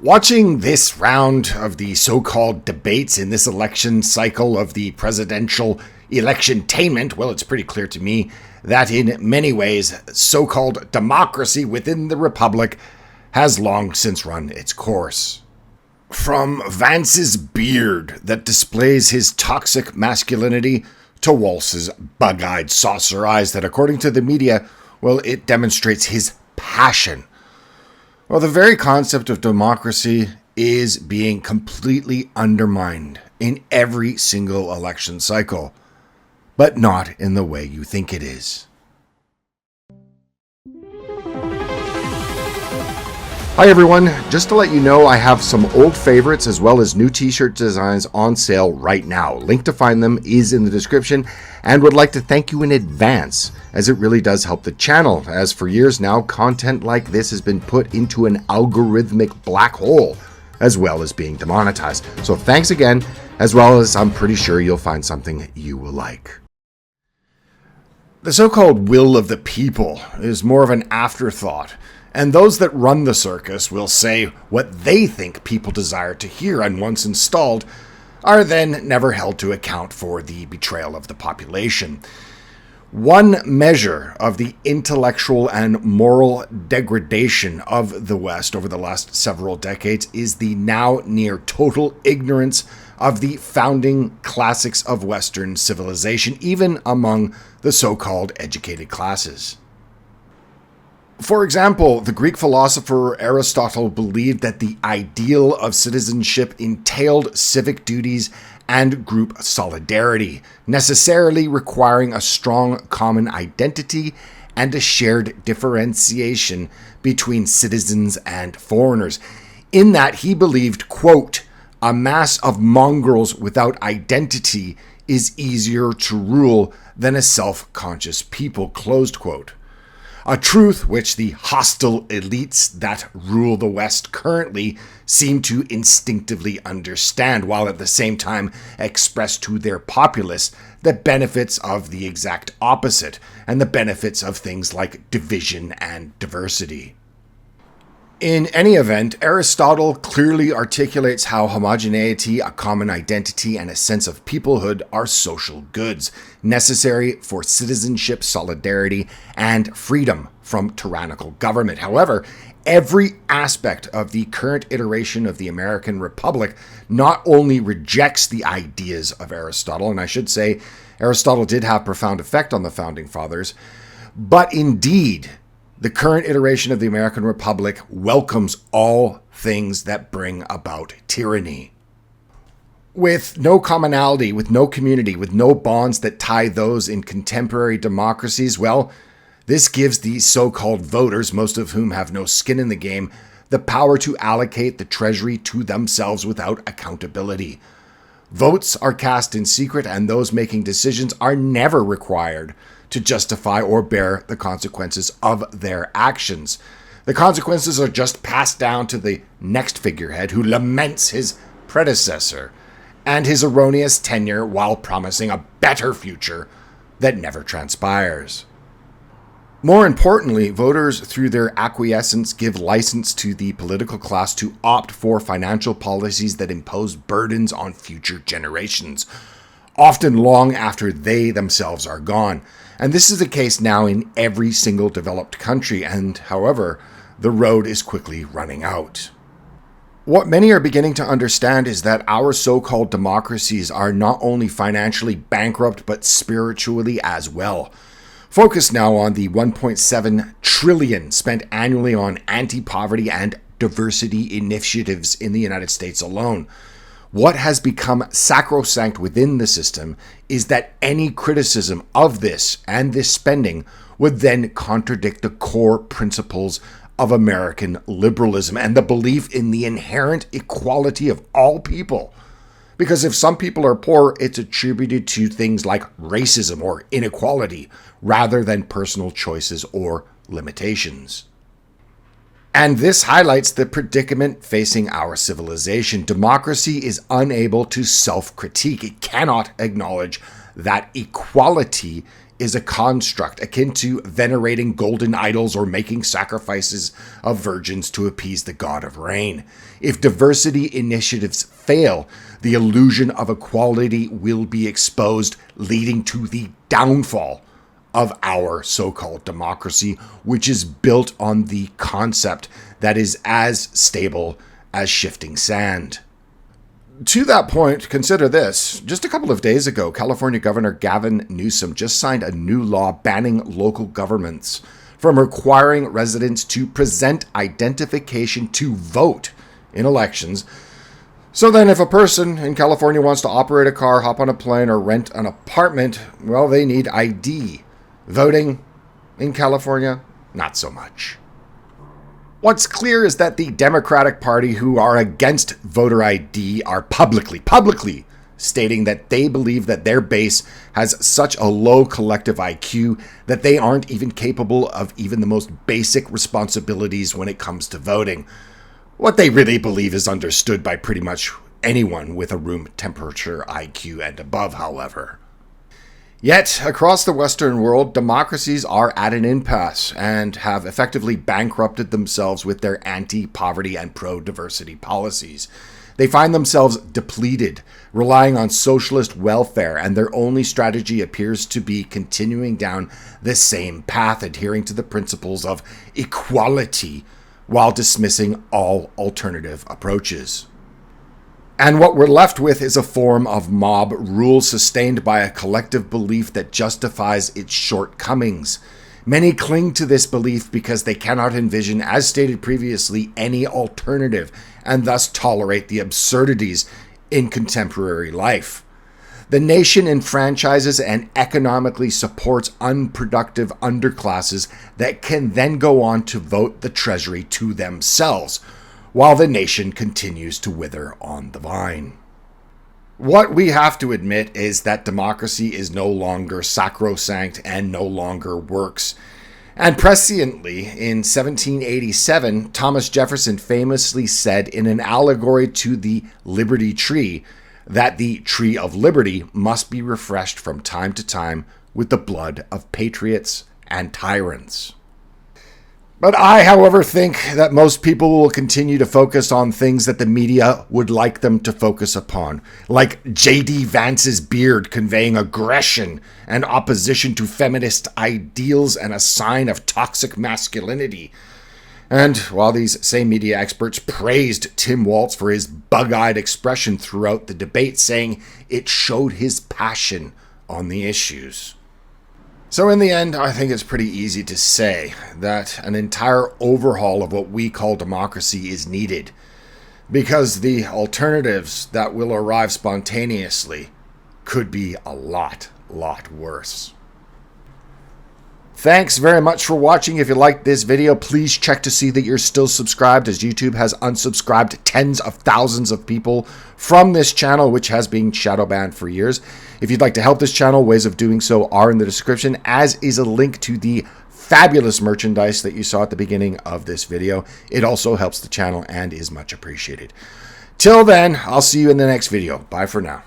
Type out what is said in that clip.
Watching this round of the so-called debates in this election cycle of the presidential election-tainment, well, it's pretty clear to me that in many ways, so-called democracy within the republic has long since run its course. From Vance's beard that displays his toxic masculinity to Walz's bug-eyed saucer eyes that, according to the media, well, it demonstrates his passion. Well, the very concept of democracy is being completely undermined in every single election cycle, but not in the way you think it is. Hi everyone, just to let you know, I have some old favorites as well as new t-shirt designs on sale right now. Link to find them is in the description, and would like to thank you in advance, as it really does help the channel, as for years now, content like this has been put into an algorithmic black hole, as well as being demonetized. So thanks again, as well as I'm pretty sure you'll find something you will like. The so-called will of the people is more of an afterthought, and those that run the circus will say what they think people desire to hear, and once installed, are then never held to account for the betrayal of the population. One measure of the intellectual and moral degradation of the West over the last several decades is the now near total ignorance of the founding classics of Western civilization, even among the so-called educated classes. For example, the Greek philosopher Aristotle believed that the ideal of citizenship entailed civic duties and group solidarity, necessarily requiring a strong common identity and a shared differentiation between citizens and foreigners. In that he believed, quote, "A mass of mongrels without identity is easier to rule than a self-conscious people," closed quote. A truth which the hostile elites that rule the West currently seem to instinctively understand, while at the same time express to their populace the benefits of the exact opposite, and the benefits of things like division and diversity. In any event, Aristotle clearly articulates how homogeneity, a common identity, and a sense of peoplehood are social goods, necessary for citizenship, solidarity, and freedom from tyrannical government. However, every aspect of the current iteration of the American Republic not only rejects the ideas of Aristotle, and I should say Aristotle did have profound effect on the Founding Fathers, but indeed, the current iteration of the American Republic welcomes all things that bring about tyranny. With no commonality, with no community, with no bonds that tie those in contemporary democracies, well, this gives these so-called voters, most of whom have no skin in the game, the power to allocate the treasury to themselves without accountability. Votes are cast in secret, and those making decisions are never required to justify or bear the consequences of their actions. The consequences are just passed down to the next figurehead, who laments his predecessor and his erroneous tenure while promising a better future that never transpires. More importantly, voters, through their acquiescence, give license to the political class to opt for financial policies that impose burdens on future generations, often long after they themselves are gone. And this is the case now in every single developed country, and however, the road is quickly running out. What many are beginning to understand is that our so-called democracies are not only financially bankrupt, but spiritually as well. Focus now on the $1.7 trillion spent annually on anti-poverty and diversity initiatives in the United States alone. What has become sacrosanct within the system is that any criticism of this and this spending would then contradict the core principles of American liberalism and the belief in the inherent equality of all people. Because if some people are poor, it's attributed to things like racism or inequality rather than personal choices or limitations. And this highlights the predicament facing our civilization. Democracy is unable to self-critique. It cannot acknowledge that equality is a construct akin to venerating golden idols or making sacrifices of virgins to appease the god of rain. If diversity initiatives fail, the illusion of equality will be exposed, leading to the downfall of our so-called democracy, which is built on the concept that is as stable as shifting sand. To that point, consider this. Just a couple of days ago, California Governor Gavin Newsom just signed a new law banning local governments from requiring residents to present identification to vote in elections. So then if a person in California wants to operate a car, hop on a plane, or rent an apartment, well, they need ID. Voting in California, not so much. What's clear is that the Democratic Party, who are against voter ID, are publicly stating that they believe that their base has such a low collective IQ that they aren't even capable of even the most basic responsibilities when it comes to voting. What they really believe is understood by pretty much anyone with a room temperature IQ and above, however. Yet, across the Western world, democracies are at an impasse and have effectively bankrupted themselves with their anti-poverty and pro-diversity policies. They find themselves depleted, relying on socialist welfare, and their only strategy appears to be continuing down the same path, adhering to the principles of equality while dismissing all alternative approaches. And what we're left with is a form of mob rule sustained by a collective belief that justifies its shortcomings. Many cling to this belief because they cannot envision, as stated previously, any alternative, and thus tolerate the absurdities in contemporary life. The nation enfranchises and economically supports unproductive underclasses that can then go on to vote the treasury to themselves, while the nation continues to wither on the vine. What we have to admit is that democracy is no longer sacrosanct and no longer works. And presciently, in 1787, Thomas Jefferson famously said in an allegory to the Liberty Tree that the Tree of Liberty must be refreshed from time to time with the blood of patriots and tyrants. But I, however, think that most people will continue to focus on things that the media would like them to focus upon, like J.D. Vance's beard conveying aggression and opposition to feminist ideals and a sign of toxic masculinity. And while these same media experts praised Tim Walz for his bug-eyed expression throughout the debate, saying it showed his passion on the issues. So in the end, I think it's pretty easy to say that an entire overhaul of what we call democracy is needed, because the alternatives that will arrive spontaneously could be a lot worse. Thanks very much for watching. If you liked this video, please check to see that you're still subscribed, as YouTube has unsubscribed tens of thousands of people from this channel, which has been shadow banned for years. If you'd like to help this channel, ways of doing so are in the description, as is a link to the fabulous merchandise that you saw at the beginning of this video. It also helps the channel and is much appreciated. Till then, I'll see you in the next video. Bye for now.